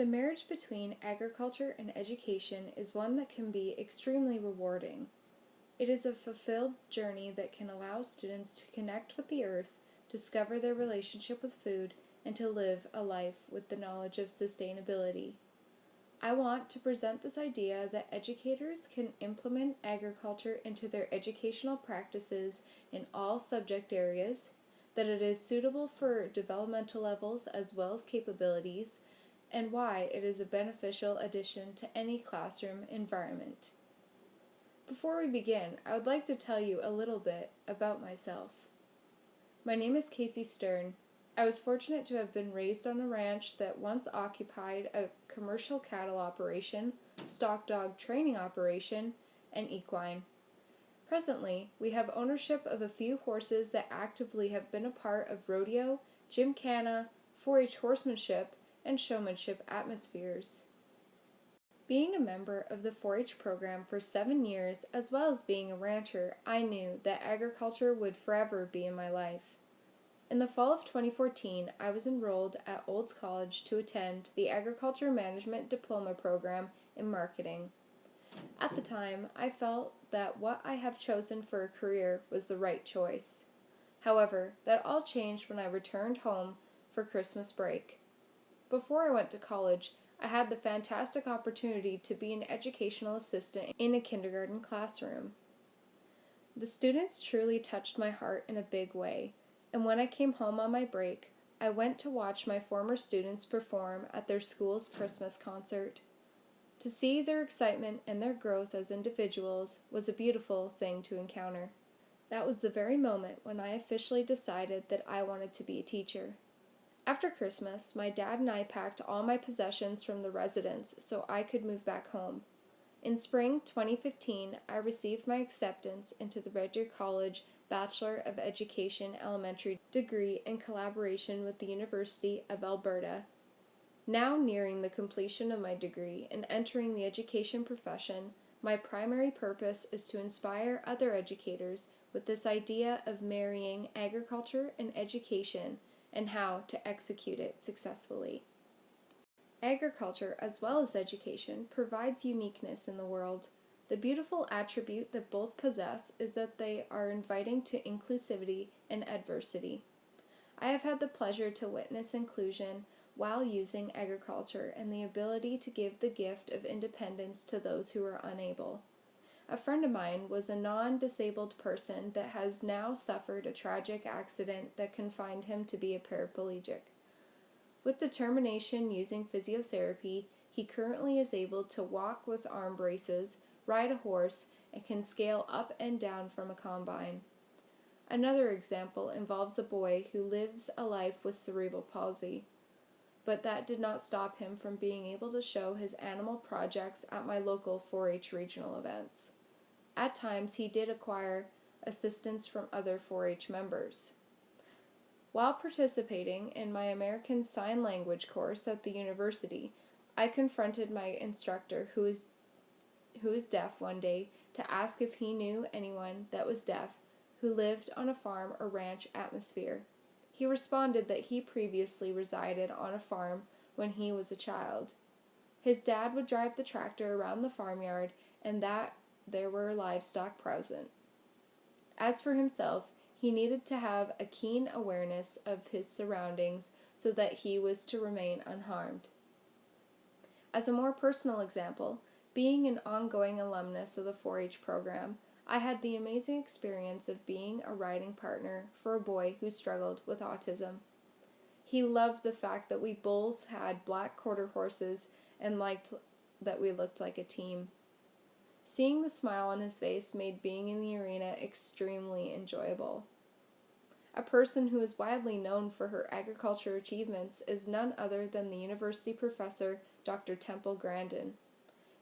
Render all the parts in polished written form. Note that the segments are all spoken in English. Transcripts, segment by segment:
The marriage between agriculture and education is one that can be extremely rewarding. It is a fulfilled journey that can allow students to connect with the earth, discover their relationship with food, and to live a life with the knowledge of sustainability. I want to present this idea that educators can implement agriculture into their educational practices in all subject areas, that it is suitable for developmental levels as well as capabilities, and why it is a beneficial addition to any classroom environment. Before we begin, I would like to tell you a little bit about myself. My name is Casey Stern. I was fortunate to have been raised on a ranch that once occupied a commercial cattle operation, stock dog training operation, and equine. Presently, we have ownership of a few horses that actively have been a part of rodeo, gymkhana, 4-H horsemanship, and showmanship atmospheres. Being a member of the 4-H program for 7 years, as well as being a rancher, I knew that agriculture would forever be in my life. In the fall of 2014, I was enrolled at Olds College to attend the Agriculture Management Diploma program in marketing. At the time, I felt that what I have chosen for a career was the right choice. However, that all changed when I returned home for Christmas break. Before I went to college, I had the fantastic opportunity to be an educational assistant in a kindergarten classroom. The students truly touched my heart in a big way, and when I came home on my break, I went to watch my former students perform at their school's Christmas concert. To see their excitement and their growth as individuals was a beautiful thing to encounter. That was the very moment when I officially decided that I wanted to be a teacher. After Christmas, my dad and I packed all my possessions from the residence so I could move back home. In spring 2015, I received my acceptance into the Red Deer College Bachelor of Education Elementary degree in collaboration with the University of Alberta. Now nearing the completion of my degree and entering the education profession, my primary purpose is to inspire other educators with this idea of marrying agriculture and education and how to execute it successfully. Agriculture, as well as education, provides uniqueness in the world. The beautiful attribute that both possess is that they are inviting to inclusivity and adversity. I have had the pleasure to witness inclusion while using agriculture and the ability to give the gift of independence to those who are unable. A friend of mine was a non-disabled person that has now suffered a tragic accident that confined him to be a paraplegic. With determination using physiotherapy, he currently is able to walk with arm braces, ride a horse, and can scale up and down from a combine. Another example involves a boy who lives a life with cerebral palsy, but that did not stop him from being able to show his animal projects at my local 4-H regional events. At times, he did acquire assistance from other 4-H members. While participating in my American Sign Language course at the university, I confronted my instructor, who is deaf, one day to ask if he knew anyone that was deaf who lived on a farm or ranch atmosphere. He responded that he previously resided on a farm when he was a child. His dad would drive the tractor around the farmyard and that there were livestock present. As for himself, he needed to have a keen awareness of his surroundings so that he was to remain unharmed. As a more personal example, being an ongoing alumnus of the 4-H program, I had the amazing experience of being a riding partner for a boy who struggled with autism. He loved the fact that we both had black quarter horses and liked that we looked like a team. Seeing the smile on his face made being in the arena extremely enjoyable. A person who is widely known for her agriculture achievements is none other than the university professor Dr. Temple Grandin.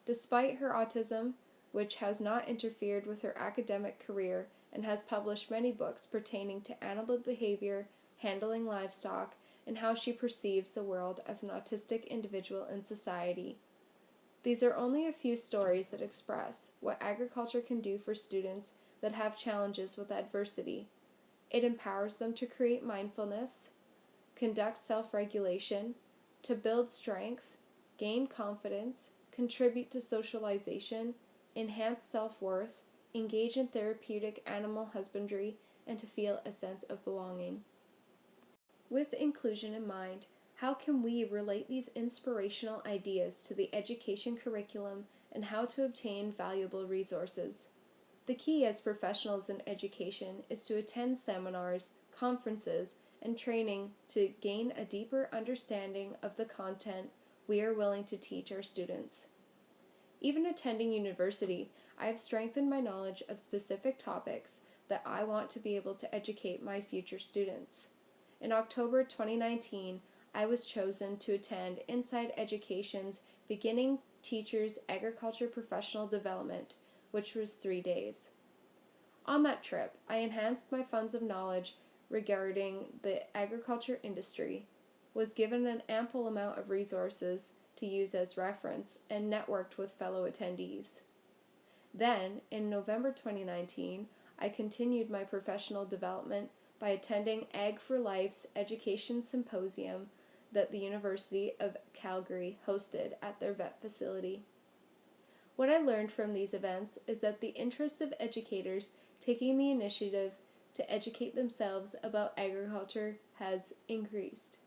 Despite her autism, which has not interfered with her academic career and has published many books pertaining to animal behavior, handling livestock, and how she perceives the world as an autistic individual in society. These are only a few stories that express what agriculture can do for students that have challenges with adversity. It empowers them to create mindfulness, conduct self-regulation, to build strength, gain confidence, contribute to socialization, enhance self-worth, engage in therapeutic animal husbandry, and to feel a sense of belonging. With inclusion in mind, how can we relate these inspirational ideas to the education curriculum and how to obtain valuable resources? The key as professionals in education is to attend seminars, conferences, and training to gain a deeper understanding of the content we are willing to teach our students. Even attending university, I have strengthened my knowledge of specific topics that I want to be able to educate my future students. In October 2019, I was chosen to attend Inside Education's Beginning Teachers Agriculture Professional Development, which was 3 days. On that trip, I enhanced my funds of knowledge regarding the agriculture industry, was given an ample amount of resources to use as reference, and networked with fellow attendees. Then, in November 2019, I continued my professional development by attending Ag for Life's Education Symposium that the University of Calgary hosted at their vet facility. What I learned from these events is that the interest of educators taking the initiative to educate themselves about agriculture has increased.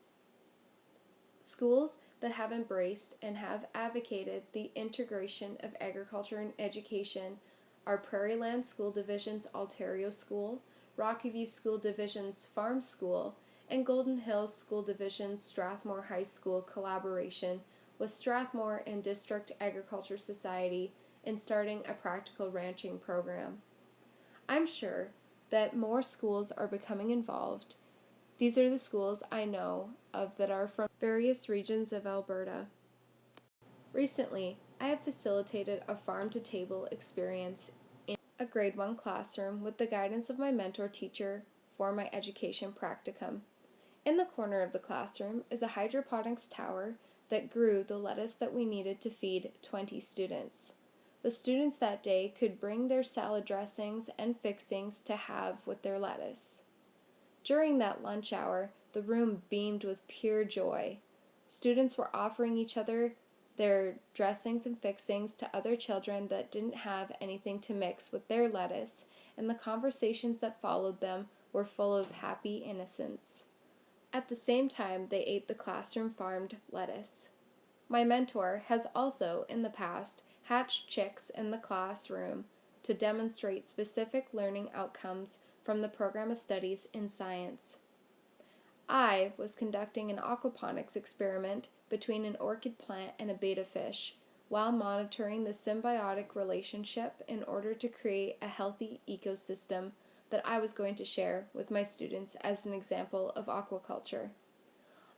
Schools that have embraced and have advocated the integration of agriculture and education are Prairieland School Division's Ontario School, Rocky View School Division's Farm School, and Golden Hills School Division's Strathmore High School collaboration with Strathmore and District Agriculture Society in starting a practical ranching program. I'm sure that more schools are becoming involved. These are the schools I know of that are from various regions of Alberta. Recently, I have facilitated a farm-to-table experience in a grade 1 classroom with the guidance of my mentor teacher for my education practicum. In the corner of the classroom is a hydroponics tower that grew the lettuce that we needed to feed 20 students. The students that day could bring their salad dressings and fixings to have with their lettuce. During that lunch hour, the room beamed with pure joy. Students were offering each other their dressings and fixings to other children that didn't have anything to mix with their lettuce, and the conversations that followed them were full of happy innocence. At the same time, they ate the classroom-farmed lettuce. My mentor has also, in the past, hatched chicks in the classroom to demonstrate specific learning outcomes from the program of studies in science. I was conducting an aquaponics experiment between an orchid plant and a betta fish while monitoring the symbiotic relationship in order to create a healthy ecosystem that I was going to share with my students as an example of aquaculture.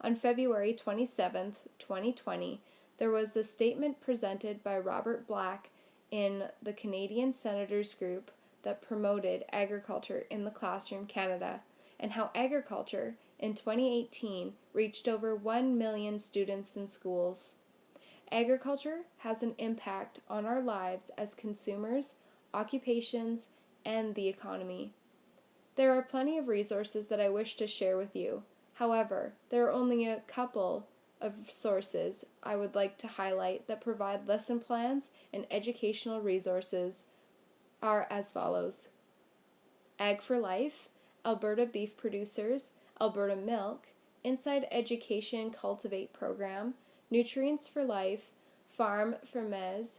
On February 27, 2020, there was a statement presented by Robert Black in the Canadian Senators Group that promoted agriculture in the classroom Canada, and how agriculture in 2018 reached over 1 million students in schools. Agriculture has an impact on our lives as consumers, occupations, and the economy. There are plenty of resources that I wish to share with you. However, there are only a couple of sources I would like to highlight that provide lesson plans and educational resources are as follows. Ag for Life, Alberta Beef Producers, Alberta Milk, Inside Education Cultivate Program, Nutrients for Life, Farm for Mez,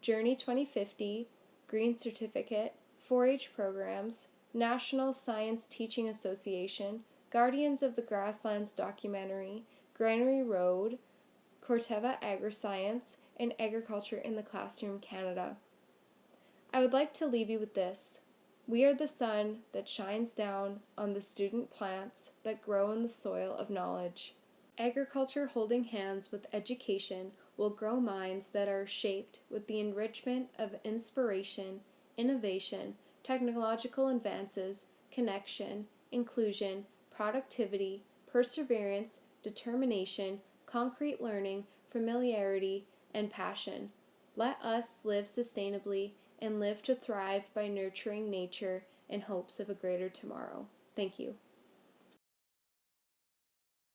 Journey 2050, Green Certificate, 4-H Programs, National Science Teaching Association, Guardians of the Grasslands Documentary, Granary Road, Corteva Agriscience, and Agriculture in the Classroom Canada. I would like to leave you with this. We are the sun that shines down on the student plants that grow in the soil of knowledge. Agriculture holding hands with education will grow minds that are shaped with the enrichment of inspiration, innovation, technological advances, connection, inclusion, productivity, perseverance, determination, concrete learning, familiarity, and passion. Let us live sustainably and live to thrive by nurturing nature in hopes of a greater tomorrow. Thank you.